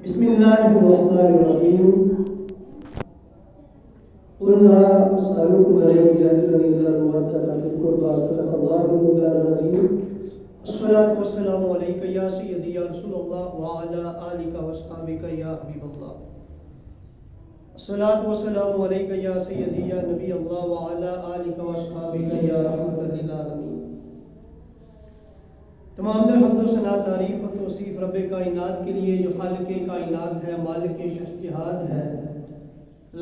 بسم الله الرحمن الرحيم. قل لا أسألكم عليه أجرا إلا المودة في القربى صدق الله مولانا العظيم. الصلاة والسلام عليك يا سيدي يا رسول الله وعلى آلك وأصحابك يا حبيب الله. الصلاة والسلام عليك يا سيدي يا نبي الله وعلى آلك وأصحابك يا رحمة للعالمين. تمام در حمد و ثنا تعریف و توصیف رب کائنات کے لیے جو خالق کائنات ہے، مالک شخصیات ہے،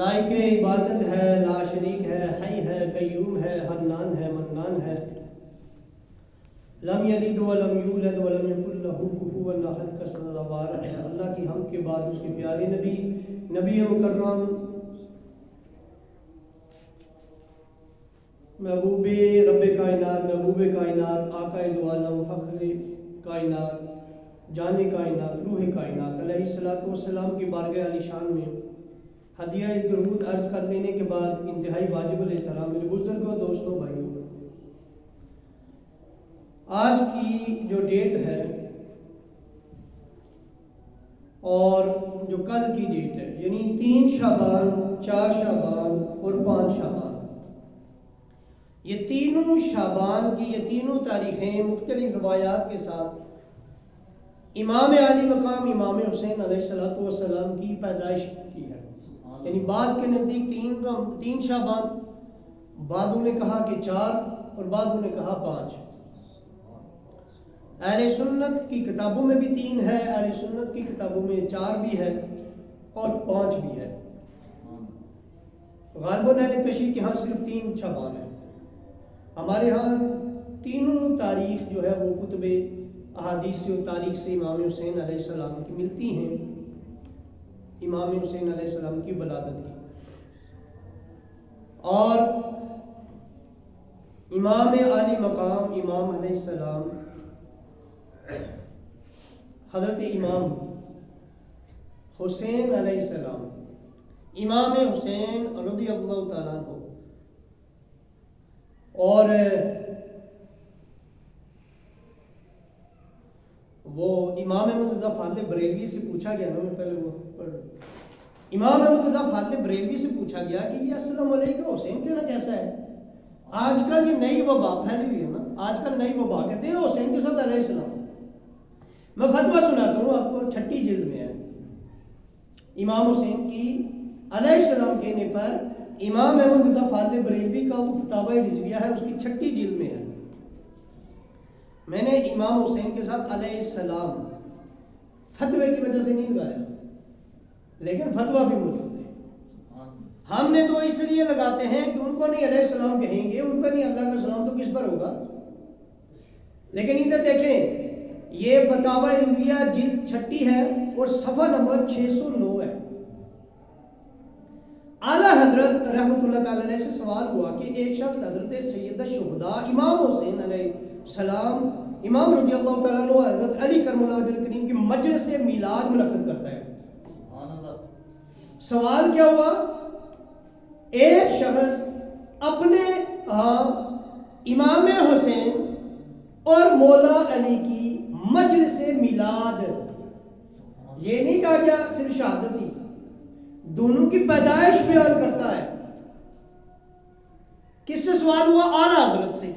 لائق عبادت ہے، لا شریک ہے، حی ہے، قیوم ہے، حنان ہے، منان ہے، لم یلد ولم یولد ولم یکن له کفوا احد کا سزاوار ہے. اللہ کی حمد کے بعد اس کے پیارے نبی مکرم محبوب رب کائنات، محبوب کائنات، آقا دو عالم، فخر کائنات، جان کائنات، روح کائنات علیہ الصلوۃ والسلام کی بارگاہ علی شان میں ہدیہ درود عرض کر لینے کے بعد انتہائی واجب الاحترام میرے بزرگوں، دوستوں، بھائیوں، آج کی جو ڈیٹ ہے اور جو کل کی ڈیٹ ہے، یعنی 3 شعبان، 4 شعبان اور 5 شعبان، یہ تینوں شعبان کی یہ تینوں تاریخیں مختلف روایات کے ساتھ امام عالی مقام امام حسین علیہ السلام کی پیدائش کی ہے. یعنی بعد کے نزدیک 3 شعبان، بعدوں نے کہا کہ 4 اور بعدوں نے کہا 5. اہل سنت کی کتابوں میں بھی 3 ہے، اہل سنت کی کتابوں میں 4 بھی ہے اور 5 بھی ہے. غالباً اہل تشیع کے ہاں صرف 3 شعبان ہے. ہمارے ہاں تینوں تاریخ جو ہے وہ کتب احادیث و تاریخ سے امام حسین علیہ السلام کی ملتی ہیں، امام حسین علیہ السلام کی ولادت کی. اور امام عالی مقام امام علیہ السلام حضرت امام حسین علیہ السلام، امام حسین رضی اللہ تعالیٰ عنہ، اور وہ امام احمد رضا فاضل بریلوی سے پوچھا گیا نا، میں پہلے وہ امام احمد رضا فاضل بریلوی سے پوچھا گیا کہ یہ السلام علیکم حسین کہنا کیسا ہے؟ آج کل یہ نئی وبا پھیلی ہوئی ہے نا، آج کل نئی وبا کہتے ہیں حسین کے ساتھ علیہ السلام. میں فتویٰ سناتا ہوں آپ کو، 6 جلد میں ہے. امام حسین کی علیہ السلام کہنے پر امام احمد رضا فاضل بریلوی کا وہ فتاوی رضویہ ہے، اس کی 6 جلد میں ہے. میں نے امام حسین کے ساتھ علیہ السلام فتوے کی وجہ سے نہیں لگایا، لیکن فتویٰ بھی موجود ہے. ہم نے تو اس لیے لگاتے ہیں کہ ان کو نہیں علیہ السلام کہیں گے، ان پر نہیں اللہ کا سلام تو کس پر ہوگا. لیکن ادھر دیکھیں، یہ فتاوی رضویہ جلد 6 ہے اور صفحہ نمبر 609 ہے. اعلیٰ حضرت رحمۃ اللہ تعالی علیہ سے سوال ہوا کہ ایک شخص حضرت سید الشہداء امام حسین علیہ السلام، امام رضی اللہ تعالیٰ عنہ، حضرت علی کرم اللہ وجہ الکریم کی مجلس میلاد منعقد کرتا ہے. سوال کیا ہوا؟ ایک شخص اپنے امام حسین اور مولا علی کی مجلس میلاد، یہ نہیں کہا گیا صرف شہادت ہی، دونوں کی پیدائش بیان کرتا ہے. کس سے سوال ہوا؟ اعلیٰ حضرت سے،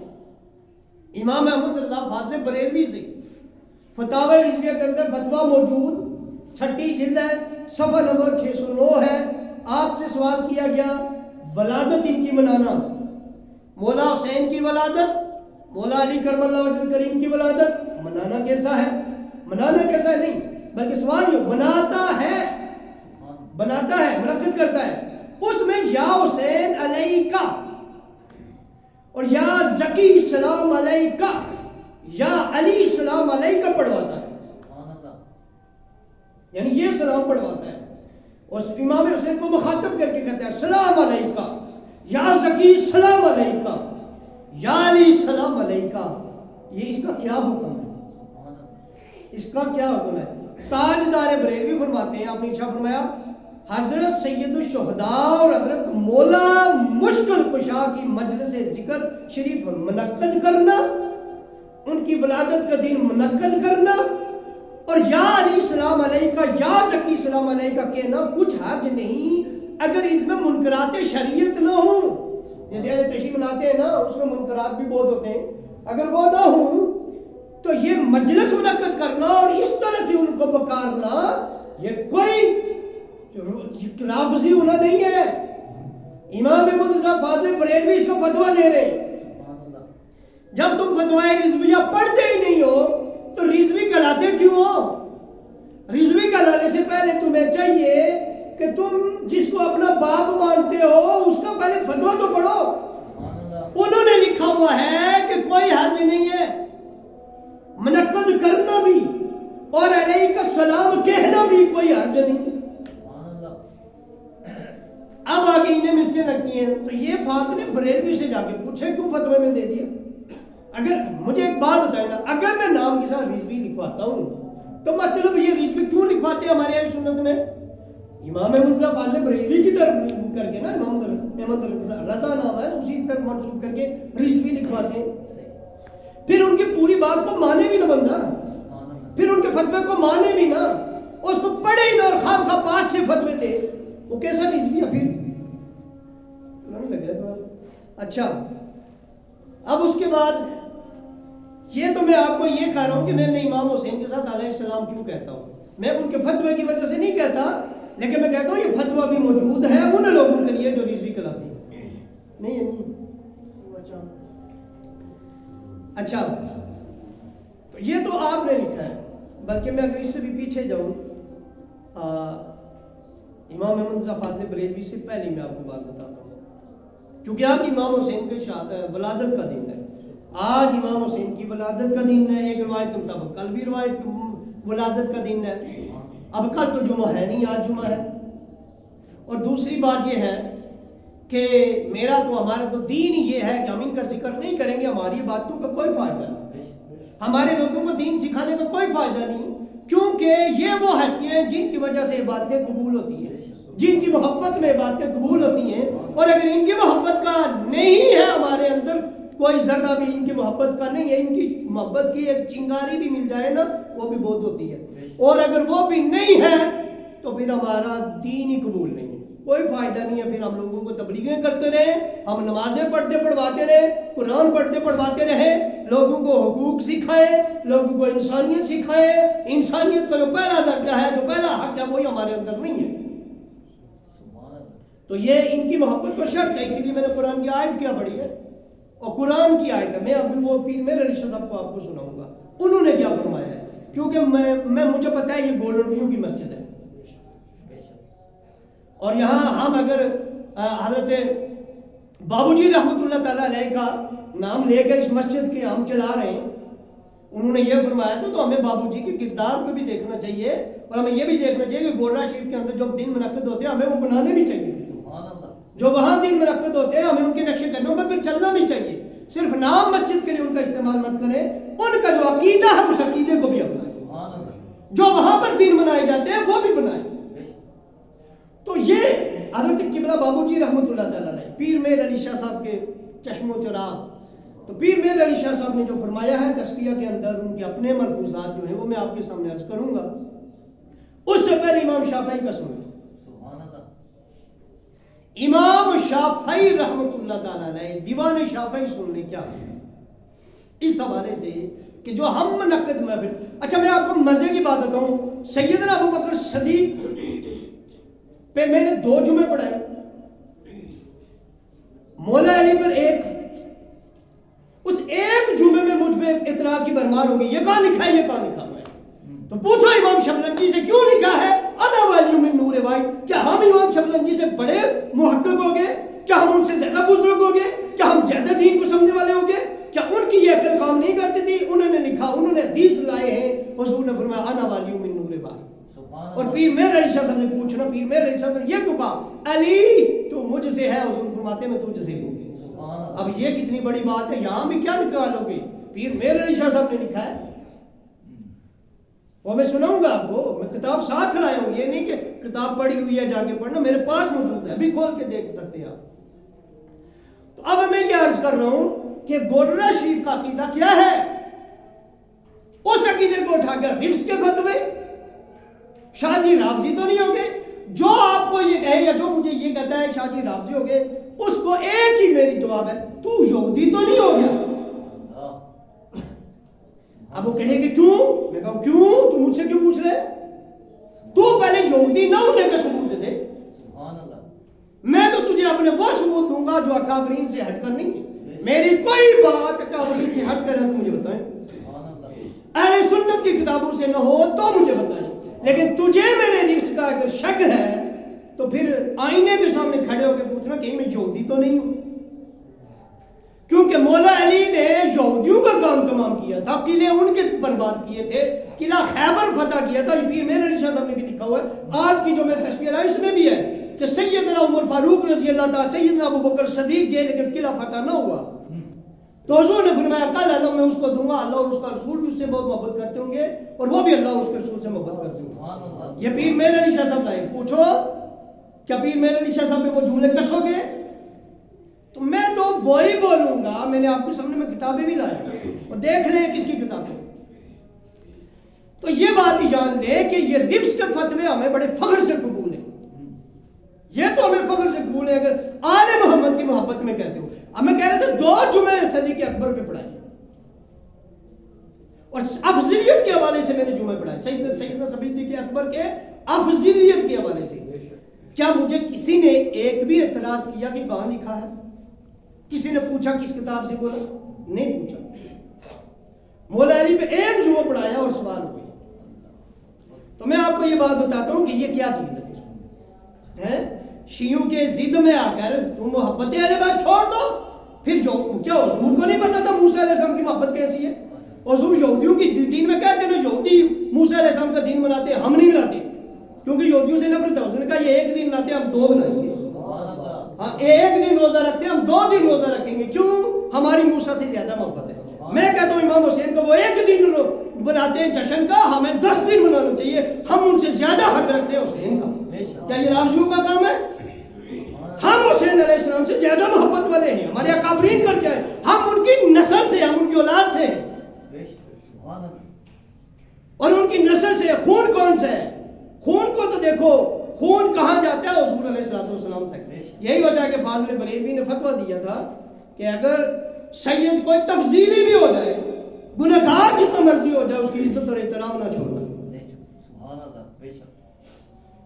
امام احمد رضا فاضل بریلوی سے. فتاوی رضویہ کے اندر فتویٰ موجود، 6 جلد ہے، صفحہ نمبر 609 ہے. آپ سے سوال کیا گیا ولادت ان کی منانا، مولا حسین کی ولادت، مولا علی کرم اللہ وجہ الکریم کی ولادت منانا کیسا ہے؟ منانا کیسا ہے نہیں، بلکہ سوال یہ بناتا ہے، منعقد کرتا ہے. اس میں یا حسین علیہ کا اور یا زکی سلام علیہ کا، یا علی سلام علیہ کا پڑھواتا ہے، یعنی یہ سلام پڑھواتا ہے. اور امام حسین کو مخاطب کر کے کہتا ہے سلام علیہ کا، یا زکی سلام علیہ کا، یا علی سلام علیہ کا. یہ اس کا کیا حکم ہے؟ اس کا کیا حکم ہے؟ تاجدار بریلوی فرماتے ہیں، آپ نے ارشاد فرمایا حضرت سید الشہداء اور حضرت مولا مشکل کشا کی مجلس ذکر شریف منعقد کرنا، ان کی ولادت کا دن منعقد کرنا اور یا علی سلام علیکہ یا زکی سلام علیکہ کہنا کچھ حرج نہیں اگر اس میں منکرات شریعت نہ ہوں. جیسے اہل تشریح مناتے ہیں نا اس میں منکرات بھی بہت ہوتے ہیں, اگر وہ نہ ہوں تو یہ مجلس منعقد کرنا اور اس طرح سے ان کو پکارنا یہ کوئی رافضی ہونا نہیں ہے. امام احمد رضا فاضل بریلوی اس کا فتویٰ دے رہے ہیں. جب تم فتوائے رضویہ پڑھتے ہی نہیں ہو تو رضوی کہلاتے کیوں ہو؟ رضوی کہلانے سے پہلے تمہیں چاہیے کہ تم جس کو اپنا باپ مانتے ہو اس کا پہلے فتویٰ تو پڑھو. انہوں نے لکھا ہوا ہے کہ کوئی حرج نہیں ہے منعقد کرنا بھی اور علیہ السلام کہنا بھی کوئی حرج نہیں. اب آگے انہیں مرچیں لگتی ہیں تو یہ فاضل بریلوی سے جا کے پوچھے کیوں فتوے میں دے دیا. اگر مجھے ایک بات بتائے نا, اگر میں نام کے ساتھ رضوی لکھواتا ہوں تو مطلب یہ رضوی کیوں لکھواتے ہیں ہمارے اہل سنت میں؟ امام احمد رضا فاضل بریلوی کی طرف کر کے نا, امام احمد رضا نام ہے اسی طرف منسوب کر کے رضوی لکھواتے ہیں. پھر ان کی پوری بات کو مانے بھی نہ بندہ, پھر ان کے فتوے کو مانے بھی نہ, اس کو پڑھے ہی نہ اور خواہ خواہ پاس سے فتوے دے, وہ کیسا رضوی ہے پھر؟ لگا تو اچھا. اب اس کے بعد یہ تو میں آپ کو یہ کہہ رہا ہوں کہ میں نے امام حسین کے ساتھ علیہ السلام کیوں کہتا ہوں. میں ان کے فتوے کی وجہ سے نہیں کہتا, لیکن میں کہتا ہوں یہ فتویٰ بھی موجود ہے ان لوگوں کے لیے جو رضوی کراتے ہیں. نہیں ہے نہیں. اچھا تو یہ تو آپ نے لکھا ہے, بلکہ میں اگر اس سے بھی پیچھے جاؤں, امام احمد رضا فاضل بریلوی سے پہلے میں آپ کو بات بتاتا ہوں, کیونکہ آج امام حسین کے ولادت کا دن ہے. آج امام حسین کی ولادت کا دن ہے, ایک روایت کے مطابق کل بھی روایت ولادت کا دن ہے. اب کل تو جمعہ ہے نہیں, آج جمعہ ہے. اور دوسری بات یہ ہے کہ میرا تو ہمارا تو دین ہی یہ ہے کہ ہم ان کا ذکر نہیں کریں گے, ہماری باتوں کا کوئی فائدہ نہیں, ہمارے لوگوں کو دین سکھانے کا کوئی فائدہ نہیں, کیونکہ یہ وہ ہستیاں ہیں جن کی وجہ سے باتیں قبول ہوتی ہیں, جن کی محبت میں باتیں قبول ہوتی ہیں. اور اگر ان کی محبت کا نہیں ہے ہمارے اندر کوئی ذرہ بھی ان کی محبت کا نہیں ہے, ان کی محبت کی ایک چنگاری بھی مل جائے نا وہ بھی بہت ہوتی ہے, اور اگر وہ بھی نہیں ہے تو پھر ہمارا دین ہی قبول نہیں ہے, کوئی فائدہ نہیں ہے. پھر ہم لوگوں کو تبلیغیں کرتے رہے, ہم نمازیں پڑھتے پڑھواتے رہے, قرآن پڑھتے پڑھواتے رہے, لوگوں کو حقوق سکھائے, لوگوں کو انسانیت سکھائے. انسانیت کا جو پہلا درجہ ہے, جو پہلا حق ہے, وہی ہمارے اندر نہیں ہے. تو یہ ان کی محبت کو شرط ہے, اسی لیے میں نے قرآن کی آیت کیا پڑھی ہے, اور قرآن کی آیت ہے. میں ابھی وہ پیر میرے علی شاہ صاحب کو آپ کو سناؤں گا, انہوں نے کیا فرمایا ہے, کیونکہ مجھے پتا ہے یہ گولڈن ویو کی مسجد ہے, اور یہاں ہم اگر حضرت بابو جی رحمۃ اللہ تعالیٰ علیہ کا نام لے کر اس مسجد کے ہم چلا رہے ہیں, انہوں نے یہ فرمایا تو ہمیں بابو جی کے کردار کو بھی دیکھنا چاہیے, اور ہمیں یہ بھی دیکھنا چاہیے کہ گولڈا شریف کے اندر جو دن منعقد ہوتے ہیں ہمیں وہ بنانے بھی چاہیے. جو وہاں دن منعقد ہوتے ہیں ہمیں ان کے نقش قدموں میں پھر چلنا بھی چاہیے. صرف نام مسجد کے لیے ان کا استعمال مت کریں, ان کا جو عقیدہ ہے اس عقیدے کو بھی اپنائیں, جو وہاں پر دن منائے جاتے ہیں وہ بھی بنائیں. تو یہ حضرت قبلہ بابو جی رحمۃ اللہ تعالیٰ علیہ, پیر میر علی شاہ صاحب کے چشم و چراغ. تو پیر میر علی شاہ صاحب نے جو فرمایا ہے تصفیہ کے اندر, ان کے اپنے ملفوظات جو ہیں وہ میں آپ کے سامنے عرض کروں گا. اس سے پہلے امام شافعی کا سنیں. امام شافعی رحمۃ اللہ تعالیٰ علیہ دیوان شافعی سن لیں کیا ہے اس حوالے سے کہ جو ہم منعقد محفل. اچھا میں آپ کو مزے کی بات بتاؤں, سیدنا ابو بکر صدیق پہ میں نے 2 جمعے پڑھائے, مولا علی پر ایک, اس ایک جمعے میں مجھ پہ اعتراض کی بھرمار ہوگی, یہ کہاں لکھا ہے, یہ کہاں لکھا ہوا ہے. تو پوچھو امام شبلنجی سے کیوں لکھا ہے انا ولی من نور وائی, کیا ہم امام شبلنجی سے بڑے محقق ہو گئے, کیا ہم ان سے زیادہ بزرگ ہو گئے, کیا ہم زیادہ دین کو سمجھنے والے ہو گئے, کیا ان کی یہ عقل کام نہیں کرتی تھی. انہوں نے لکھا, انہوں نے حدیث لائے ہیں, حضور نے فرمایا انا ولی من نور وائی. اور پیر میر علی شاہ صاحب نے پوچھنا, پیر میر علی صاحب نے یہ کیوں کہا, علی تو مجھ سے ہے, حضور فرماتے میں تجھ سے ہوں. اب یہ کتنی بڑی بات ہے, یہاں بھی کیا نکالو گے, پیر میر علی شاہ صاحب نے لکھا ہے, وہ میں سناؤں گا آپ کو, میں کتاب ساتھ لایا ہوں, یہ نہیں کہ کتاب پڑھی ہوئی ہے جا کے پڑھنا, میرے پاس موجود ہے, ابھی کھول کے دیکھ سکتے ہیں آپ. تو اب میں یہ عرض کر رہا ہوں کہ گولڈرا شریف کا عقیدہ کیا ہے. اس عقیدے کو اٹھا کر رفس کے فتوے، شاہ جی رافضی تو نہیں ہوگے؟ جو آپ کو یہ کہے یا جو مجھے یہ کہتا ہے شاہ جی رافضی ہوگے، اس کو ایک ہی میری جواب ہے، تو یہودی تو نہیں ہو گیا؟ اب وہ کہے کہ کیوں؟ میں کہوں کیوں؟ تو مجھ سے کیوں پوچھ رہے؟ تو پہلے یہودی نہ ہونے کا ثبوت دے دے، میں تو تجھے اپنے وہ ثبوت دوں گا جو اکابرین سے ہٹ کر نہیں ہے۔ میری کوئی بات اکابرین سے ہٹ کر ہے تو مجھے بتائیں، اہل سنت کی کتابوں سے نہ ہو تو مجھے بتائیں، لیکن تجھے میرے رفس کا اگر شک ہے تو پھر آئینے کے سامنے کھڑے ہو کے پوچھنا کہ میں یہودی تو نہیں ہوں، کیونکہ مولا علی نے یہودیوں کا کام تمام کیا تھا، قلعے ان کے برباد کیے تھے، قلعہ خیبر فتح کیا تھا، یہ پیر میرے علی شاہ صاحب نے بھی لکھا ہوا ہے، آج کی جو میں تشریح لائی اس میں بھی ہے کہ سیدنا عمر فاروق رضی اللہ تعالیٰ، سیدنا ابو بکر صدیق گئے لیکن قلعہ فتح نہ ہوا، تو حضور نے فرمایا کل اللہ میں اس کو دوں گا، اللہ اور اس کا رسول بھی اس سے بہت محبت کرتے ہوں گے اور وہ بھی اللہ اور اس کے رسول سے محبت کرتے ہوں گے۔ یہ پیر میرے علی شاہ صاحب لائے، پوچھو کیا پیر میرے علی شاہ صاحب پہ وہ جملے کسو گے؟ تو میں تو وہی بولوں گا، میں نے آپ کے سامنے میں کتابیں بھی لائی اور دیکھ لیں کس کی کتابیں، تو یہ بات جان لے کہ یہ رفس کے فتوے ہمیں بڑے فخر سے قبول ہیں، یہ تو ہمیں فخر سے قبول ہے اگر آل محمد کی محبت میں کہتے ہو۔ ہمیں کہہ رہے تھے 2 جمعے صدیق اکبر پہ پڑھائی اور افضلیت کے حوالے سے میں نے جمعے پڑھائے، سیدنا صدیق اکبر کے افضلیت کے حوالے سے۔ کیا مجھے کسی نے ایک بھی اعتراض کیا کہ کہاں لکھا ہے؟ کسی نے پوچھا کس کتاب سے بولا؟ نہیں پوچھا۔ مولا علی پہ ایک جمعہ پڑھایا اور سوال ہوئی۔ تو میں آپ کو یہ بات بتاتا ہوں کہ یہ کیا چیز ہے؟ شیعوں کے ضد میں آ کر تم محبت اہل بیت چھوڑ دو، پھر جو کیا حضور کو نہیں پتا تھا موسیٰ علیہ السلام کی محبت کیسی ہے؟ حضور یہودیوں کی دین میں کہتے ہیں یہودی موسیٰ علیہ السلام کا دین مناتے ہیں، ہم نہیں مناتے کیونکہ یہودیوں سے نفرت ہے۔ حضور نے کہا یہ ایک دن مناتے ہیں، ہم 2 بنائیں گے، ہاں ایک دن روزہ رکھتے ہیں، ہم 2 دن روزہ رکھیں گے، کیوں؟ ہماری موسیٰ سے زیادہ محبت ہے۔ میں کہتا ہوں امام حسین کو وہ ایک دن بناتے ہیں جشن کا، ہمیں 10 دن منانا چاہیے، ہم ان سے زیادہ حق رکھتے ہیں حسین کا۔ کیا یہ رافضیوں کا کام ہے؟ ہم حسین علیہ السلام سے زیادہ محبت والے ہیں، ہمارے اکابرین کرتے ہیں، ہم ان کی نسل سے، ہم ان کی اولاد سے ہیں، اور ان کی نسل سے خون کون سا ہے؟ خون کو تو دیکھو، خون کہاں جاتا ہے؟ حضور علیہ السلام تک۔ یہی وجہ ہے کہ فاضل بریلوی نے فتویٰ دیا تھا کہ اگر سید کوئی تفضیلی بھی ہو جائے، گنہگار جتنا مرضی ہو جائے، اس کی عزت اور احترام نہ چھوڑنا۔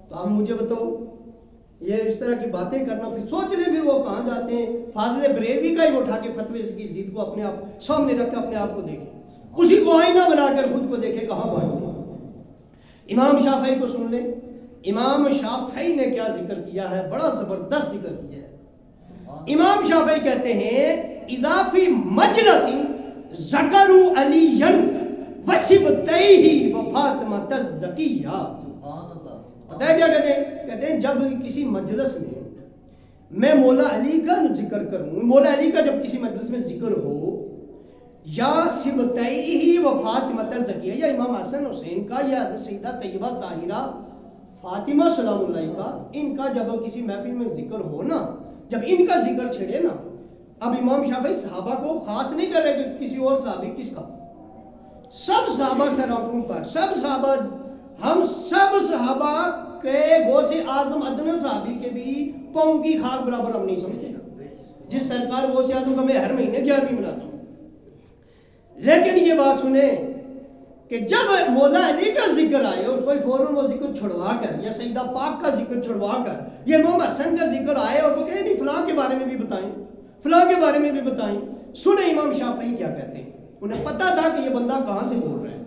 تو اب مجھے بتاؤ، یہ اس طرح کی باتیں کرنا، پھر سوچ لیں پھر وہ کہاں جاتے ہیں۔ فاضل بریلوی کا ہی اٹھا کے فتوے کی ضد کو اپنے آپ سامنے رکھ کے اپنے آپ کو دیکھیں، اسی کو آئینہ بنا کر خود کو دیکھے کہاں پہنچتے ہیں۔ امام شافعی کو سن لیں، امام شافعی نے کیا ذکر کیا ہے، بڑا زبردست ذکر کیا ہے۔ امام شافعی کہتے ہیں اضافی مجلس ذکروا علیًا وصبتیہ وفاطمۃ الزکیہ۔ پتہ ہے کیا کہتے ہیں؟ کہتے ہیں جب کسی مجلس میں مولا علی کا ذکر کروں، مولا علی کا جب کسی مجلس میں ذکر ہو، یا سبتیہ و فاطمۃ الزکیہ، یا امام حسن حسین کا، یا سیدہ طیبہ طاہرہ فاطمہ سلام اللہ کا، ان کا جب کسی محفل میں ذکر ہو نا، جب ان کا ذکر چھڑے نا، اب امام شافعی صحابہ کو خاص نہیں کر رہے کہ کسی اور صحابی، کس کا؟ سب صحابہ سر آنکھوں پر، سب صحابہ، ہم سب صحابہ کے غوث اعظم ادنیٰ صحابی کے بھی پاؤں کی خاک برابر ہم نہیں سمجھے نا، جس سرکار غوث اعظم کا میں ہر مہینے 11ویں مناتا ہوں۔ لیکن یہ بات سنیں کہ جب مولا علی کا ذکر آئے اور کوئی فوراً وہ ذکر چھڑوا کر، یا سیدہ پاک کا ذکر چھڑوا کر، یا امام حسن کا ذکر آئے اور وہ کہے نہیں فلاں کے بارے میں بھی بتائیں، فلاں کے بارے میں بھی بتائیں، سنیں امام شافعی کیا کہتے ہیں۔ انہیں پتا تھا کہ یہ بندہ کہاں سے بول رہا ہے،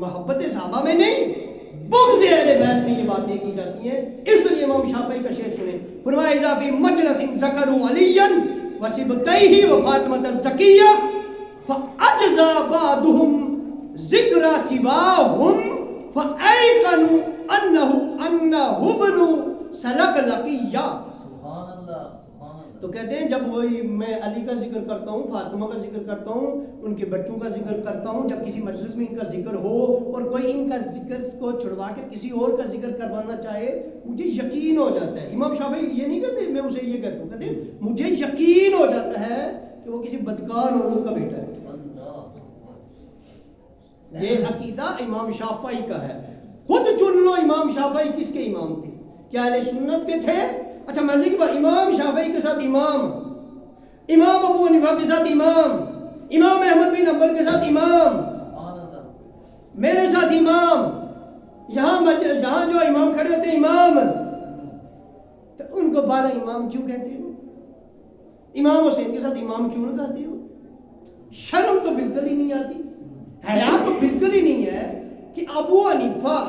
محبت صحابہ میں نہیں، بغض اہل بیت میں یہ باتیں کی جاتی ہیں۔ اس لیے امام شافعی کا شعر سنیں، فرمایا اضافی مجلس ذکروا علیًا وصبتیہ وفاطمۃ الزکیہ فاجزا بعضهم ذکر سواہم فایقنوا انہ ابن سلکلقیہ۔ تو کہتے ہیں جب وہی میں علی کا ذکر کرتا ہوں، فاطمہ کا ذکر کرتا ہوں، ان کے بچوں کا ذکر کرتا ہوں، جب کسی مجلس میں ان کا ذکر ہو اور کوئی ان کا ذکر کو چھڑوا کر کسی اور کا ذکر کروانا چاہے، مجھے یقین ہو جاتا ہے۔ امام شافعی یہ نہیں کہتے، میں اسے یہ کہتا ہوں، کہتے ہیں مجھے یقین ہو جاتا ہے کہ وہ کسی بدکار عورت کا بیٹا ہے۔ یہ عقیدہ امام شافعی کا ہے. خود چن لو امام شافعی کس کے امام تھے. کیا اہل سنت کے تھے؟ اچھا مزے کی بات، امام شافعی کے ساتھ امام ابو حنیفہ کے ساتھ امام احمد بن حنبل کے ساتھ امام، میرے ساتھ امام، جہاں جو امام کھڑے ہوتے ہیں امام، تو ان کو 12 امام کیوں کہتے ہو؟ امام حسین کے ساتھ امام کیوں نہ کہتے ہو؟ شرم تو بالکل ہی نہیں آتی، حیا تو بالکل ہی نہیں ہے کہ ابو حنیفہ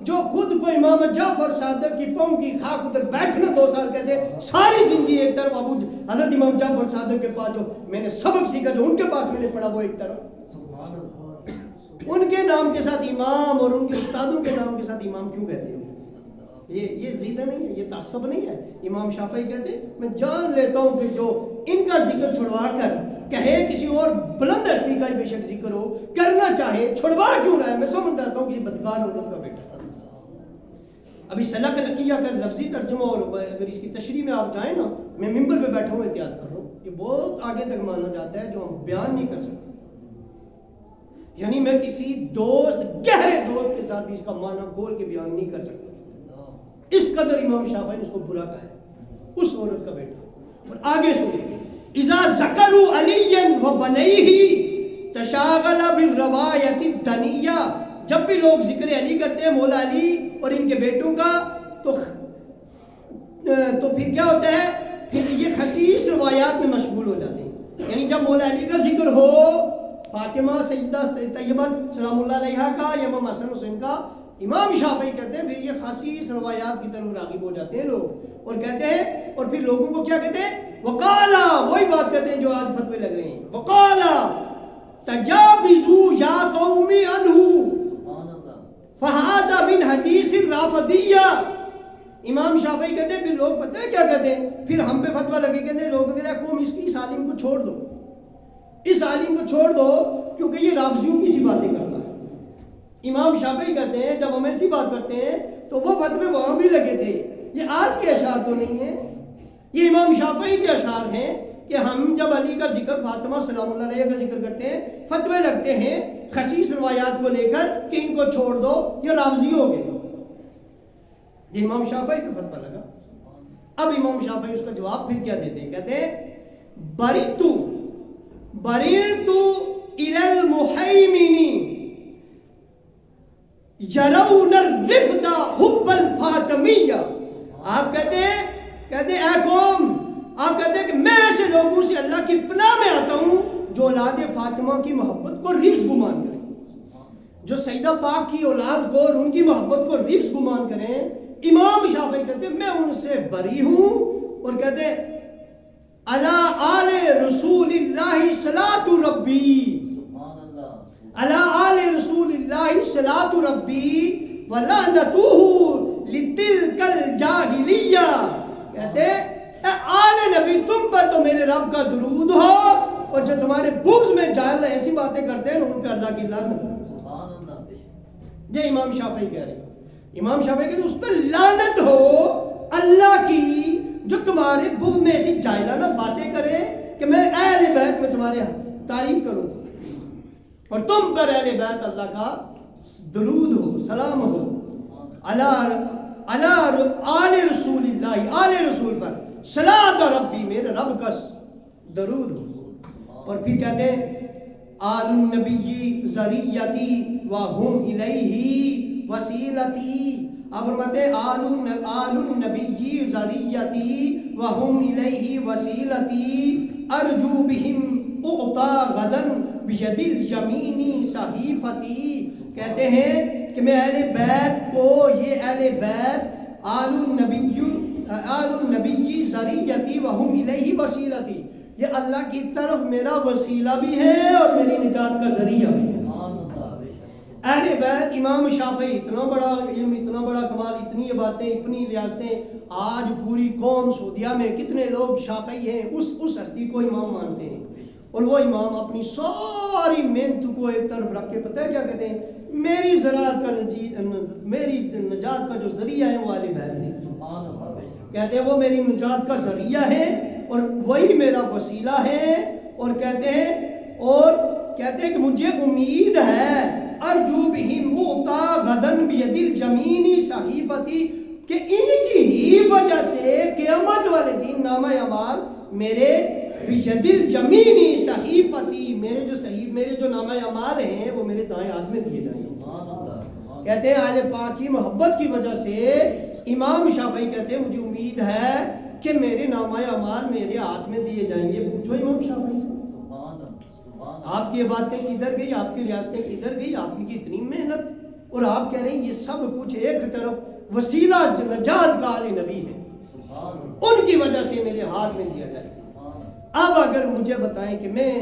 جو خود کو امام جعفر صادق کی پاؤں کی خاک ادھر بیٹھنا 2 سال کہتے ہیں، ساری زندگی ایک طرف حضرت امام جعفر صادق کے پاس جو میں نے سبق سیکھا، جو ان کے پاس میں نے پڑھا، وہ ایک طرف ان کے نام کے ساتھ امام اور ان کے استادوں کے نام کے ساتھ امام کیوں کہتے ہو؟ یہ زیدہ نہیں ہے، یہ تعصب نہیں ہے. امام شافعی کہتے ہیں میں جان لیتا ہوں کہ جو ان کا ذکر چھڑوا کر کہے کسی اور بلند ہستی کا ہی بے شک ذکر ہو، کرنا چاہے، چھڑوا کیوں رہا ہے؟ میں سمجھ جاتا ہوں کسی بدکار عورت کا بیٹا. ابھی سلک لکیہ کا لفظی ترجمہ، اور اگر اس کی تشریح میں آپ جائیں نا، میں ممبر پہ بیٹھا ہوں احتیاط کر رہا ہوں، یہ بہت آگے تک مانا جاتا ہے جو ہم بیان نہیں کر سکتے. یعنی میں کسی دوست، گہرے دوست کے ساتھ بھی اس کا معنی کھول کے بیان نہیں کر سکتا. اس قدر امام شافعی نے اس کو برا کہا ہے، اس عورت کا بیٹا. اور آگے سنیں، اذا ذکروا علیا وبنیہ تشاغل بالروایت الدنیہ، جب بھی لوگ ذکر علی کرتے ہیں، مولا علی اور ان کے بیٹوں کا، تو پھر کیا ہوتا ہے؟ پھر یہ خصیص روایات میں مشغول ہو جاتے ہیں. یعنی جب مولا علی کا ذکر ہو، فاطمہ سیدہ طیبہ سلام اللہ علیہا کا، یا امام حسن حسین کا، امام شافعی کہتے ہیں پھر یہ خصیص روایات کی طرف راغب ہو جاتے ہیں لوگ، اور کہتے ہیں، اور پھر لوگوں کو کیا کہتے ہیں؟ وقالا، وہی بات کہتے ہیں جو آج فتوے لگ رہے ہیں. وقالا تجاوزوا یا قومی عنہ فہذا من حدیث الرافضیہ. امام شافعی کہتے ہیں پھر لوگ پتہ ہے کیا کہتے ہیں؟ پھر ہم پہ فتویٰ لگے، کہتے ہیں لوگ کہتے ہیں قوم اس عالم کو چھوڑ دو، اس عالم کو چھوڑ دو کیونکہ یہ رافضیوں کی سی باتیں کرتا ہے. امام شافعی کہتے ہیں جب ہم ایسی بات کرتے ہیں تو وہ فتوے وہاں بھی لگے تھے. یہ آج کے اشعار تو نہیں ہیں، یہ امام شافعی کے اشعار ہیں کہ ہم جب علی کا ذکر، فاطمہ سلام اللہ علیہ کا ذکر کرتے ہیں، فتوے لگتے ہیں خصیص روایات کو لے کر کہ ان کو چھوڑ دو، یہ رافضی ہو گئے. یہ امام شافعی کا فتویٰ لگا. اب امام شافعی اس کا جواب پھر کیا دیتے ہیں؟ کہتے ہیں بریتو الی المحیمین یرون الرفد حب الفاطمیہ. آپ کہتے ہیں اے قوم، آپ کہتے ہیں کہ میں ایسے لوگوں سے اللہ کی پناہ میں آتا ہوں جو اولاد فاطمہ کی محبت کو رفض گمان کریں، جو سیدہ پاک کی اولاد کو اور ان کی محبت کو رفض گمان کریں. امام شافعی کہتے ہیں میں ان سے بری ہوں، اور کہتے ہیں علی آل رسول اللہ صلاۃ ربی، علی آل رسول اللہ صلاۃ ربی ولعنتہ لتلک الجاہلیہ. کہتے اے آل نبی تم پر تو میرے رب کا درود ہو، اور جو تمہارے بغض میں جاہل ایسی باتیں کرتے ہیں ان پہ اللہ کی لعنت ہو. یہ امام شافعی کہہ رہے ہیں. امام شافعی کہتے ہیں اس پہ لعنت ہو اللہ کی جو تمہارے بغض میں ایسی جاہلانہ باتیں کرے کہ میں اہل بیت میں تمہارے تعریف کروں اور تم پر اہل بیت اللہ کا درود ہو، سلام ہو. آل رسول اللہ، آل رسول پر صلاۃ ربی، میرے رب کا درود ہو. اور پھر کہتے ہیں آل النبی ذریتی وہم الیہ وسیلتی. آپ فرماتے ہیں آل النبی ذریتی وہم الیہ وسیلتی ارجو بہم اعطا غدن بید الیمین صحیفتی. کہتے ہیں کہ میں اہل بیت کو، یہ اہل بیت آل النبی ذریتی وہم الیہ وسیلتی، یہ اللہ کی طرف میرا وسیلہ بھی ہے اور میری نجات کا ذریعہ بھی ہے. اہل بیت امام شافعی، اتنا بڑا علم، اتنا بڑا کمال، اتنی باتیں، اتنی ریاستیں. آج پوری قوم سعودیہ میں کتنے لوگ شافعی ہیں، اس ہستی کو امام مانتے ہیں، اور وہ امام اپنی ساری محنت کو ایک طرف رکھ کے پتہ ہے کیا کہتے ہیں؟ میری زراعت کا میری نجات کا جو ذریعہ ہے وہ اہل بیت ہے. کہتے ہیں وہ میری نجات کا ذریعہ ہے اور وہی میرا وسیلہ ہے. اور کہتے ہیں کہ مجھے امید ہے ارجو بہم اوتا غدن بید الجمین صحیفتی، کہ ان کی ہی وجہ سے قیامت والے دن نامہ اعمال میرے بید الجمین صحیفتی، میرے جو نامہ اعمال ہیں وہ میرے دائیں ہاتھ میں دیے جائیں گے۔ کہتے ہیں اہل پاک کی محبت کی وجہ سے امام شافعی کہتے ہیں مجھے امید ہے کہ میرے نامہ اعمال میرے ہاتھ میں دیے جائیں گے۔ پوچھو امام شافعی سے آپ کی باتیں کدھر گئی، آپ کی ریاستیں کدھر گئی، آپ کی اتنی محنت، اور آپ کہہ رہے ہیں یہ سب کچھ ایک طرف وسیلہ نجات کا آل نبی ہے، ان کی وجہ سے میرے ہاتھ میں دیا جائے گا۔ اب اگر مجھے بتائیں کہ میں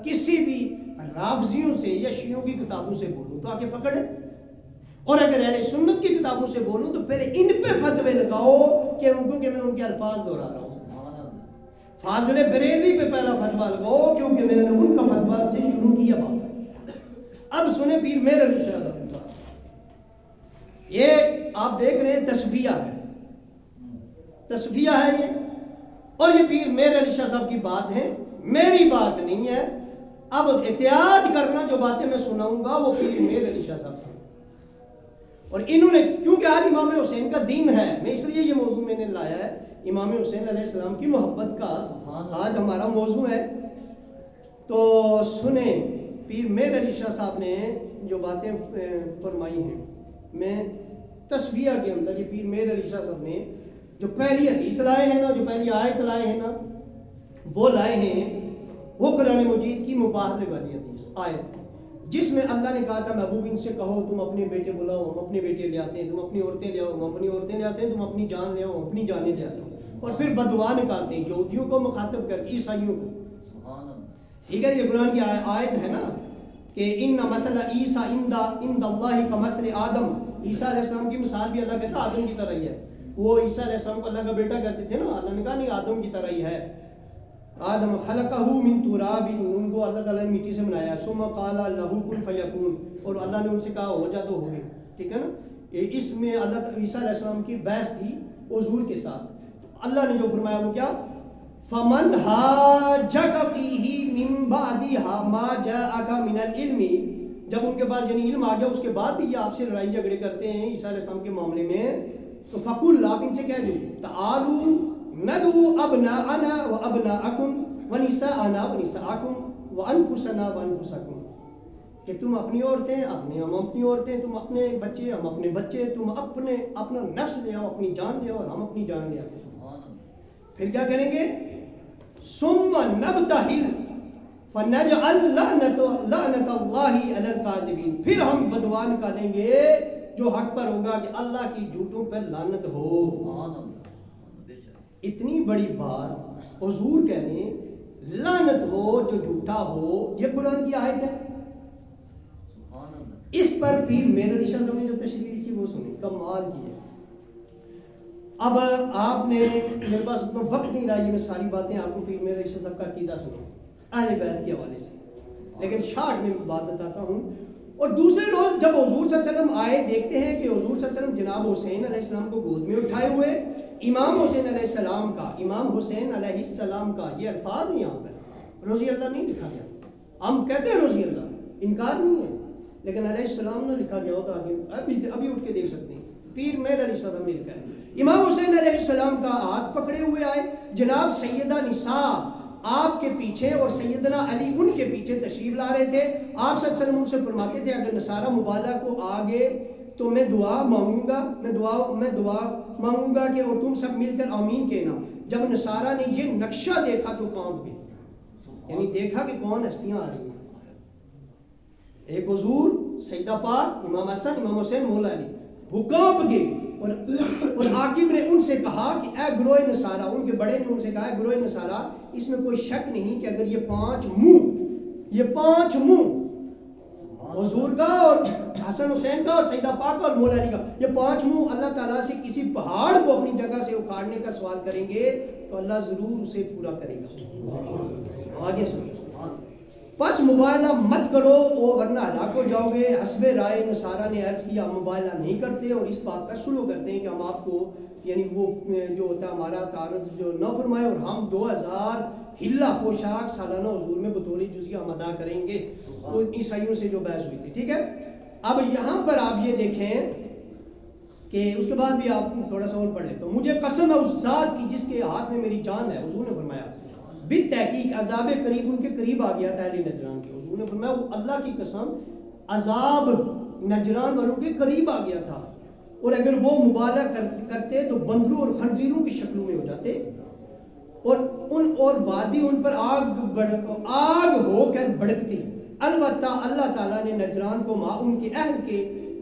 کسی بھی رافضیوں سے یا شیعوں کی کتابوں سے بولوں تو آگے پکڑے، اور اگر اہل سنت کی کتابوں سے بولوں تو پہلے ان پہ فتوے لگاؤ کہ میں ان کے الفاظ دہرا رہا ہوں۔ فاضل بریلوی پہ پہلا فتویٰ لگاؤ کیونکہ میں نے ان کا فتویٰ سے شروع کیا بات۔ اب سنیں پیر مہر علی شاہ صاحب، یہ آپ دیکھ رہے ہیں تصفیہ ہے یہ، اور یہ پیر مہر علی شاہ صاحب کی بات ہے، میری بات نہیں ہے۔ اب احتیاط کرنا، جو باتیں میں سناؤں گا وہ پیر مہر علی شاہ صاحب کی، اور انہوں نے کیونکہ آج امام حسین کا دن ہے، میں اس لیے یہ موضوع میں نے لایا ہے، امام حسین علیہ السلام کی محبت کا آج ہمارا موضوع ہے۔ تو سنیں پیر مہر علی شاہ صاحب نے جو باتیں فرمائی ہیں، میں تصفیہ کے اندر یہ پیر مہر علی شاہ صاحب نے جو پہلی حدیث لائے ہیں نا، جو پہلی آیت لائے ہیں نا، وہ لائے ہیں وہ قرآن مجید کی مباحثے والی حدیث آیت، جس میں اللہ نے کہا تھا محبوب ان سے کہو تم اپنے بیٹے بلاؤ ہم اپنے بیٹے لے آتے ہیں، تم اپنی عورتیں لے آؤ ہم اپنی عورتیں لے آتے ہیں، تم اپنی جان لے آؤ ہم اپنی جانیں لے آتے ہیں، اور پھر بدعا نکالتے ہیں یہودیوں کو مخاطب کر کے، عیسائیوں کو۔ ٹھیک ہے، یہ قرآن کی آیت ہے نا کہ ان مثل عیسیٰ عند اللہ کمثل آدم، عیسیٰ علیہ السلام کی مثال بھی اللہ کہتا ہے آدم کی طرح ہی ہے۔ وہ عیسیٰ علیہ السلام کو اللہ کا بیٹا کہتے تھے نا، اللہ نے کہا نہیں آدم کی طرح ہی ہے۔ آدم خلقہ من تراب، ان کو اللہ تعالیٰ نے مٹی سے بنایا، ثم قال لہ کن فیکون، اور اللہ نے ان سے کہا ہو جا تو ہو گئے۔ ٹھیک ہے نا، اس میں اللہ عیسیٰ علیہ السلام کی بحث تھی حضور کے ساتھ، اللہ نے جو فرمایا وہ کیا، فمن حاجک فیہ من بعد ما جاءک من العلم، جب ان کے پاس یعنی علم آ گیا اس کے بعد بھی یہ آپ سے لڑائی جھگڑے کرتے ہیں عیسیٰ علیہ السلام کے معاملے میں، تو فقل، آپ ان سے کہہ دو، تعالوا ندعو ابناءنا وابناءکم ونساءنا ونساءکم وانفسنا وانفسکم، کہ تم اپنی عورتیں ہم اپنی عورتیں، تم اپنے بچے ہم اپنے بچے، تم اپنا نفس لے آؤ، اپنی جان لے آؤ اور ہم اپنی جان لے آؤ۔ پھر کیا کریں گے، ثم نبتہل فنجعل لعنت اللہ علی الکاذبین، پھر ہم بدعا نکالیں گے جو حق پر ہوگا کہ اللہ کی جھوٹوں پر لعنت ہو۔ اتنی بڑی بات حضور کہہ رہے ہیں لعنت ہو جو جھوٹا ہو، یہ قرآن کی آیت ہے۔ اس پر پیر مہر علی شاہ صاحب نے جو تشریح لکھی وہ سنیں، کمال کی ہے۔ اب آپ نے، میرے پاس اتنا وقت نہیں رہا یہ میں ساری باتیں آپ کو پیر مہر علی شاہ صاحب کا عقیدہ سنوں اہل بیت کے حوالے سے، لیکن شارٹ میں بات بتاتا ہوں۔ اور دوسرے روز جب حضور صلی اللہ علیہ وسلم آئے، دیکھتے ہیں کہ حضور صلی اللہ علیہ وسلم جناب حسین علیہ السلام کو گود میں اٹھائے ہوئے، امام حسین علیہ السلام کا، امام حسین علیہ السلام کا یہ الفاظ ہیں یہاں پر، رضی اللہ نہیں لکھا گیا، ہم کہتے ہیں رضی اللہ، انکار نہیں ہے، لیکن علیہ السلام نے لکھا گیا ہوتا آگے ابھی اٹھ کے دیکھ سکتے ہیں، پیر مہر علی شاہ صاحب نے لکھا ہے، امام حسین علیہ السلام کا ہاتھ پکڑے ہوئے آئے، جناب سیدہ نساء آپ کے پیچھے اور سیدنا علی ان کے پیچھے تشریف لا رہے تھے، آپ صلی اللہ علیہ وسلم ان سے فرماتے تھے اگر نصارہ مبالغہ کو آگے تو میں دعا مانگوں گا، میں دعا مانگوں گا کہ اور تم سب مل کر آمین کہنا۔ جب نصارہ نے یہ نقشہ دیکھا تو کانپ گئے، یعنی دیکھا کہ کون ہستیاں آ رہی ہیں، ایک حضور، سیدہ پاک، امام حسن، امام حسین، مولا علی، وہ کانپ گئے، اور حاکم نے ان سے کہا کہ اے گروہ نصارہ، ان کے بڑے نے ان سے کہا گروہ نصارہ، اس میں کوئی شک نہیں کہ اگر یہ پانچ منہ حضور کا اور حسن حسین کا اور سیدہ پاک اور مولا علی کا، یہ پانچ منہ اللہ تعالیٰ سے کسی پہاڑ کو اپنی جگہ سے اکھاڑنے کا سوال کریں گے تو اللہ ضرور اسے پورا کرے گا۔ آگے سنیں، پس مبالغہ مت کرو ورنہ ہلاک ہو جاؤ گے۔ حسب رائے نصارہ نے عرض کیا ہم مبالغہ نہیں کرتے اور اس بات پر سلو کرتے ہیں کہ ہم آپ کو یعنی وہ جو ہوتا ہے ہمارا تعارض جو نہ فرمائے، اور ہم 2000 ہلا پوشاک سالانہ حضور میں بطور جزیہ ہم ادا کریں گے، وہ عیسائیوں سے جو بحث ہوئی تھی۔ ٹھیک ہے، اب یہاں پر آپ یہ دیکھیں کہ اس کے بعد بھی آپ تھوڑا سا اور پڑھ لیتا ہوں. مجھے قسم ہے اس ذات کی جس کے ہاتھ میں میری جان ہے. حضور نے فرمایا بالتحقیق عذاب قریب ان کے قریب آ گیا تھا اہل نجران کے. حضور نے فرمایا اللہ کی قسم عذاب نجران والوں کے قریب آ گیا تھا، اور اگر وہ مبالغہ کرتے تو بندروں اور خنزیروں کی شکلوں میں ہو جاتے، اور وادی ان پر آگ ہو کر بھڑکتی. البتہ اللہ تعالیٰ نے نجران کو ان کے اہل کے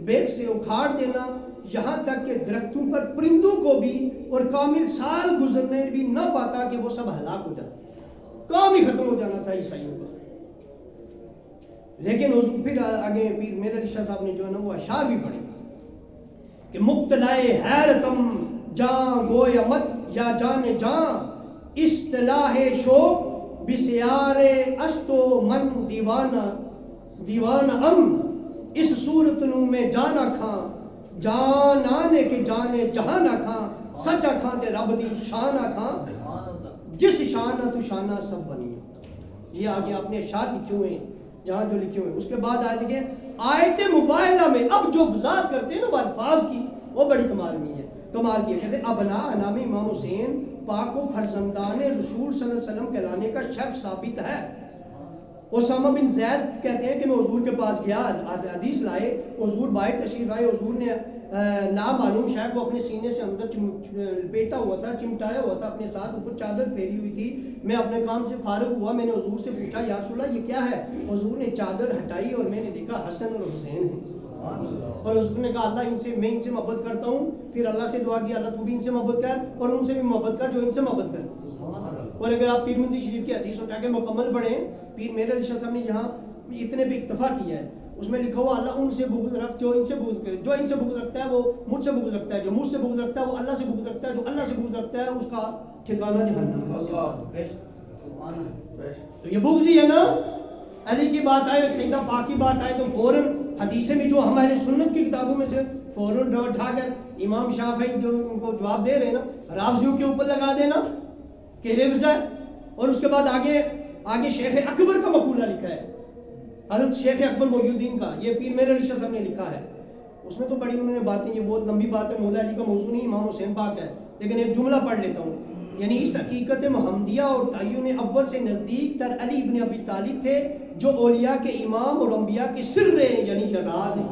بیگ سے اکھاڑ دینا، یہاں تک کہ درختوں پر پرندوں کو بھی اور کامل سال گزرنے بھی نہ پاتا کہ وہ سب ہلاک ہو جاتے. کام ہی ختم ہو جانا تھا عیسائیوں کا. لیکن پھر آگے پیر میرے علی شاہ صاحب نے جو ہے نا وہ اشعار بھی پڑھے کہ مبتلائے حیرتم جاں گویا مت یا جان جاں اصطلاح شوق بسیار استو من دیوان ام اس صورت نو میں جانا کھاں جان آنے کے جانے جہاں کھاں سچا کھاں تے رب دی شانہ کھاں جس شانہ تو شانہ سب بنی. یہ آگے آپ نے اشعار لکھے ہوئے ہیں جہاں جو لکھے ہوئے. اس کے بعد آئے دیکھیں آیت مباہلہ میں اب جو وضاحت کرتے ہیں نا وہ الفاظ کی وہ بڑی کمال کی ہے. کہتے ہیں ابنا نام امام حسین پاک و فرزندان رسول صلی اللہ علیہ وسلم کہلانے کا شرف ثابت ہے. اسامہ بن زید کہتے ہیں کہ میں حضور کے پاس گیا، حدیث لائے، حضور باہر تشریف آئے، حضور نے نامعلوم شے کو اپنے سینے سے اندر لپیٹا ہوا تھا، چمٹایا ہوا تھا اپنے ساتھ، اوپر چادر پھیری ہوئی تھی. میں اپنے کام سے فارغ ہوا، میں نے حضور سے پوچھا یا رسول اللہ یہ کیا ہے؟ حضور نے چادر ہٹائی اور میں نے دیکھا حسن اور حسین ہیں. اور حضور نے کہا اللہ میں ان سے محبت کرتا ہوں. پھر اللہ سے دعا کی اللہ تو بھی ان سے محبت کر اور ان سے بھی محبت کر جو ان سے محبت کر. اور اگر آپ ترمذی شریف کی حدیث اٹھا کے مکمل پڑھیں، پیر میرے علی شاہ صاحب نے یہاں اتنے بھی اکتفا کیا ہے، اس میں لکھا ہوا اللہ ان سے بغض رکھ جو ان سے بغض کرے، جو ان سے بغض رکھتا ہے وہ مجھ سے بغض رکھتا ہے، جو مجھ سے بغض رکھتا ہے وہ اللہ سے بغض رکھتا ہے، جو اللہ سے بغض رکھتا ہے اس کا ٹھکانہ جہنم. تو یہ بغض ہی ہے نا. علی کی بات آئے، سیدہ پاک کی بات آئے تو فوراً حدیثیں بھی جو ہمارے سنت کی کتابوں میں سے فوراً اٹھا کر امام شافعی جو ان کو جواب دے رہے ہیں نا رافضیوں کے اوپر لگا دینا کہ رفض ہے. اور اس کے بعد آگے شیخ اکبر کا مقولہ لکھا ہے، حضرت شیخ اکبر محی الدین کا، یہ پیر میرے علی شاہ صاحب نے لکھا ہے. اس میں تو بڑی انہوں نے باتیں، یہ بہت لمبی بات ہے، مولا علی کا موضوع نہیں، امام حسین پاک ہے، لیکن ایک جملہ پڑھ لیتا ہوں. یعنی اس حقیقت محمدیہ اور تعین اول سے نزدیک تر علی ابن ابی طالب تھے جو اولیاء کے امام اور انبیاء کے سر ہیں، یعنی راز ہیں.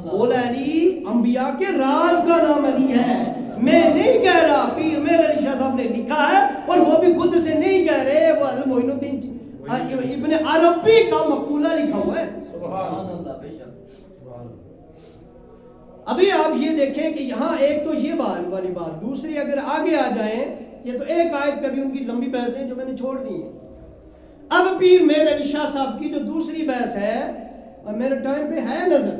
مولا علی انبیاء کے راز کا نام علی ہے. میں نہیں کہہ رہا، پیر میرے علی شاہ صاحب نے لکھا ہے اور وہ بھی خود سے نہیں کہہ رہے، وہ معین الدین ابن عربی کا مقولہ لکھا ہوا ہے. سبحان اللہ. بے شک. ابھی آپ یہ دیکھیں کہ یہاں ایک تو یہ والی بات، دوسری اگر آگے آ جائیں، یہ تو ایک آیت پہ بھی ان کی لمبی بحث ہے جو میں نے چھوڑ دی ہیں. اب پیر میرے علی شاہ صاحب کی جو دوسری بحث ہے، اور میرے ٹائم پہ ہے نظر،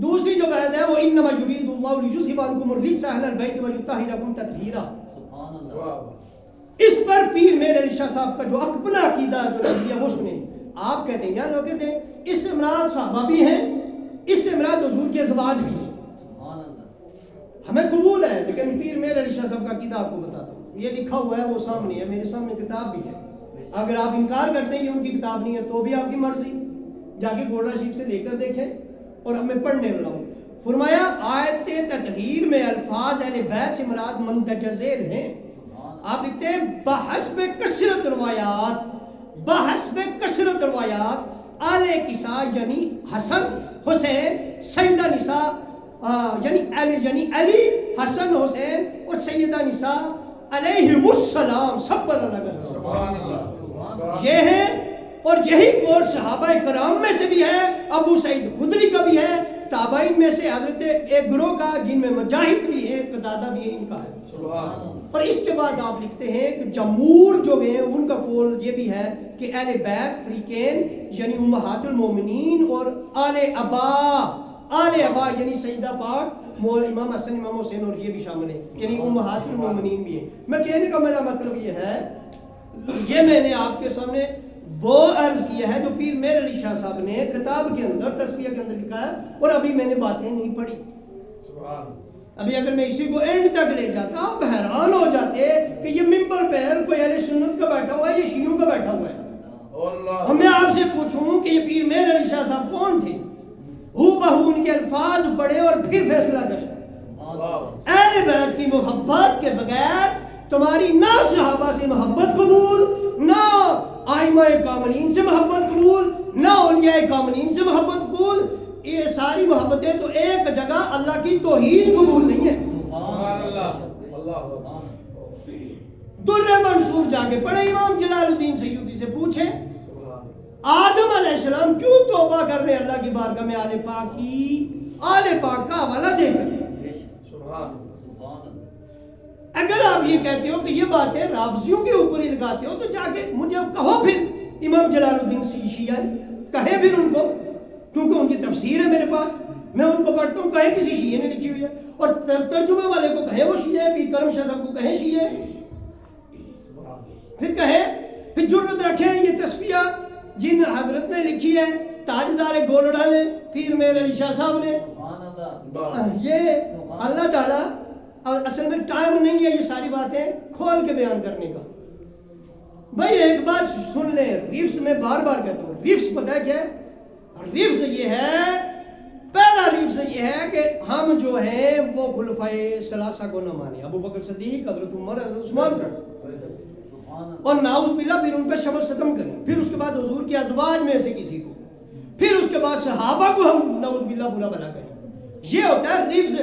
دوسری جو بحث ہے وہ انما یرید اللہ لیذھب عنکم الرجس اہل البیت ویطہرکم تطہیرا. سبحان اللہ. اس پر پیر میرے علی شاہ صاحب کا جو اپنا عقیدہ جو ہے وہ سنیں. آپ کہتے ہیں یا لوگ کہتے ہیں اس سے مراد صحابہ بھی ہیں، اس سے مراد حضور کے ازواج بھی ہیں. ہمیں قبول ہے، لیکن پیر میرے علی شاہ صاحب کا عقیدہ آپ کو بتاتا ہوں. یہ لکھا ہوا ہے، وہ سامنے ہے، میرے سامنے کتاب بھی ہے. اگر آپ انکار کرتے ہیں کہ ان کی کتاب نہیں ہے تو بھی آپ کی مرضی، جا کے گولڈا شریف سے لے کر دیکھیں. اور اب میں پڑھنے والا ہوں. فرمایا آیت تطہیر میں الفاظ اہل بیت سے مراد مندرجہ ذیل ہیں. آپ لکھتے ہیں بحسب کثرت روایات آل کسا یعنی حسن حسین سیدہ نساء یعنی علی حسن حسین اور سیدہ نساء علیہم السلام سب پر اللہ یہ ہے. اور یہی قول صحابہ کرام میں سے بھی ہے، ابو سعید خدری کا بھی ہے، تابعین میں سے حضرت ایک گروہ کا جن میں مجاہد بھی ہے، قتادہ بھی ہے، ان کا ہے. اور اس کے بعد آپ لکھتے ہیں کہ جمہور جو ہیں ان کا قول یہ بھی ہے کہ اہل بیت فریقین یعنی امہات المومنین اور آل ابا یعنی سیدہ پاک امام حسن امام حسین اور یہ بھی شامل ہیں، یعنی امہات المومنین بھی ہیں. میں کہنے کا میرا مطلب یہ ہے، یہ میں نے آپ کے سامنے وہ عرض کیا ہے جو پیر میرے علی شاہ صاحب نے کتاب کے اندر تصفیہ کے اندر لکھا ہے، اور ابھی میں نے باتیں نہیں پڑھی. ابھی اگر میں اسی کو اینڈ تک لے جاتا آپ حیران ہو جاتے کہ یہ ممبر پر کوئی اہل سنت کا بیٹھا ہوا ہے، یہ شیعوں کا بیٹھا ہوا ہے. اور میں آپ سے پوچھوں کہ یہ پیر میرے علی شاہ صاحب کون تھے؟ ہو بہو ان کے الفاظ پڑھیں اور پھر فیصلہ کریں. اہل بیت کی محبت کے بغیر تمہاری نہ صحابہ سے محبت قبول، نہ ائمہ کاملین سے محبت قبول، نہ اولیاء کاملین سے محبت قبول. یہ ساری محبتیں تو ایک جگہ اللہ کی توحید قبول نہیں ہے. سبحان اللہ. در منصور جا کے پڑھے، امام جلال الدین سیوطی سے پوچھیں آدم علیہ السلام کیوں توبہ کر رہے اللہ کی بارگاہ میں آل پاک کا حوالہ دے کر. اگر آپ یہ کہتے ہو کہ یہ باتیں رافضیوں کے اوپر ہی لگاتے ہو تو جا کے مجھے کہو پھر امام جلال الدین شیعہ کہے پھر ان کو، کیونکہ ان کی تفسیر ہے میرے پاس، میں ان کو پڑھتا ہوں. کہیں کسی شیعہ نے لکھی ہوئی ہے، اور ترجمے والے کو کہیں وہ شیعہ ہے، پیر کرم شاہ صاحب کو کہیں شیعہ ہے، پھر کہیں، پھر جرت رکھیں یہ تصفیہ جن حضرت نے لکھی ہے، تاجدار گولڑا نے، پیر میر علی شاہ صاحب نے. یہ اللہ تعالیٰ اصل میں ٹائم نہیں ہے یہ ساری باتیں کھول کے بیان کرنے کا. بھائی ایک بات سن لیں، ریفس میں بار بار کہتا ہوں، ریفس پتہ ہے کیا ہے؟ ریفس یہ ہے، پہلا ریفس یہ ہے کہ ہم جو ہیں وہ خلفائے ثلاثہ کو نہ مانیں، ابو بکر صدیق، حضرت عمر، حضرت عثمان، اور نعوذ باللہ پھر ان پہ شب و ستم کریں، پھر اس کے بعد حضور کے ازواج میں سے کسی کو، پھر اس کے بعد صحابہ کو ہم نعوذ باللہ برا بھلا کریں. یہ ہوتا ہے ریفس.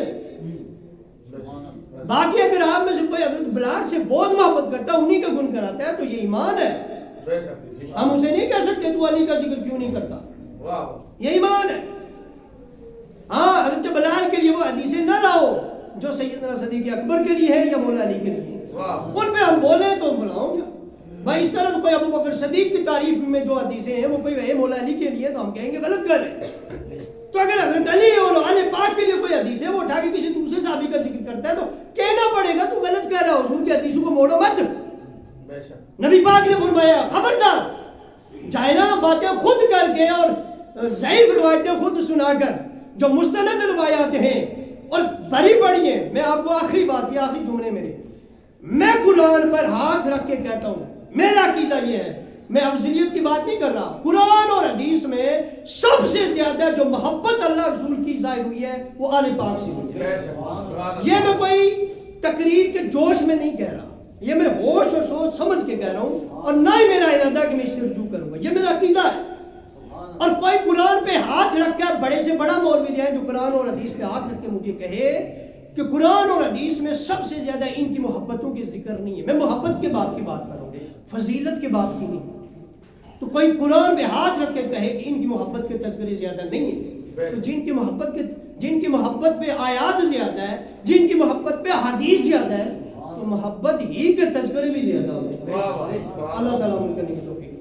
باقی اگر آپ میں سے کوئی حضرت بلال سے بہت محبت کرتا ہے، انہی کا گن کراتا ہے، تو یہ ایمان ہے. ہم اسے نہیں کہہ سکتے تو علی کا ذکر کیوں نہیں کرتا، یہ ایمان ہے. ہاں حضرت بلال کے لیے وہ حدیثیں نہ لاؤ جو سیدنا صدیق اکبر کے لیے ہے یا مولا علی کے لیے، ان پہ ہم بولیں تو بلاؤں گا. بھائی اس طرح تو کوئی ابو بکر صدیق کی تعریف میں جو حدیثیں ہیں وہ کوئی ہے مولا علی کے لیے، تو ہم کہیں گے غلط کر رہے ہیں. تو اگر حضرت علی اور علی پاک کے لیے کوئی حدیث ہے وہ اٹھا کے کسی دوسرے صحابی کا ذکر کرتا ہے تو کہنا پڑے گا تو غلط کہہ رہا ہے، حضور کی حدیثوں کو موڑو مت. نبی پاک نے فرمایا خبردار جائنا باتیں خود کر کے اور ضعیف روایتیں خود سنا کر جو مستند روایات ہیں اور بڑی بڑی ہیں. میں آپ کو آخری بات، یہ آخری جملے میرے، میں قرآن پر ہاتھ رکھ کے کہتا ہوں، میرا عقیدہ یہ ہے، میں افضلیت کی بات نہیں کر رہا، قرآن اور حدیث میں سب سے زیادہ جو محبت اللہ رسول کی ظاہر ہوئی ہے وہ آل پاک سے ہوئی ہے. یہ میں کوئی تقریر کے جوش میں نہیں کہہ رہا، یہ میں ہوش اور سوچ سمجھ کے کہہ رہا ہوں، اور نہ ہی میرا ارادہ کہ میں اس سے رجوع کروں گا، یہ میرا عقیدہ ہے. اور کوئی قرآن پہ ہاتھ رکھ کے بڑے سے بڑا مولوی ہے جو قرآن اور حدیث پہ ہاتھ رکھ کے مجھے کہے کہ قرآن اور حدیث میں سب سے زیادہ ان کی محبتوں کے ذکر نہیں ہے، میں محبت کے بات کی بات کر رہا ہوں، فضیلت کے بات کی نہیں. تو کوئی قرآن پہ ہاتھ رکھ کے کہے کہ ان کی محبت کے تذکرے زیادہ نہیں ہیں، تو جن کی محبت پہ آیات زیادہ ہے، جن کی محبت پہ حدیث زیادہ ہے، تو محبت ہی کے تذکرے بھی زیادہ ہوتے ہیں. اللہ تعالیٰ عمل کرنے کی توفیق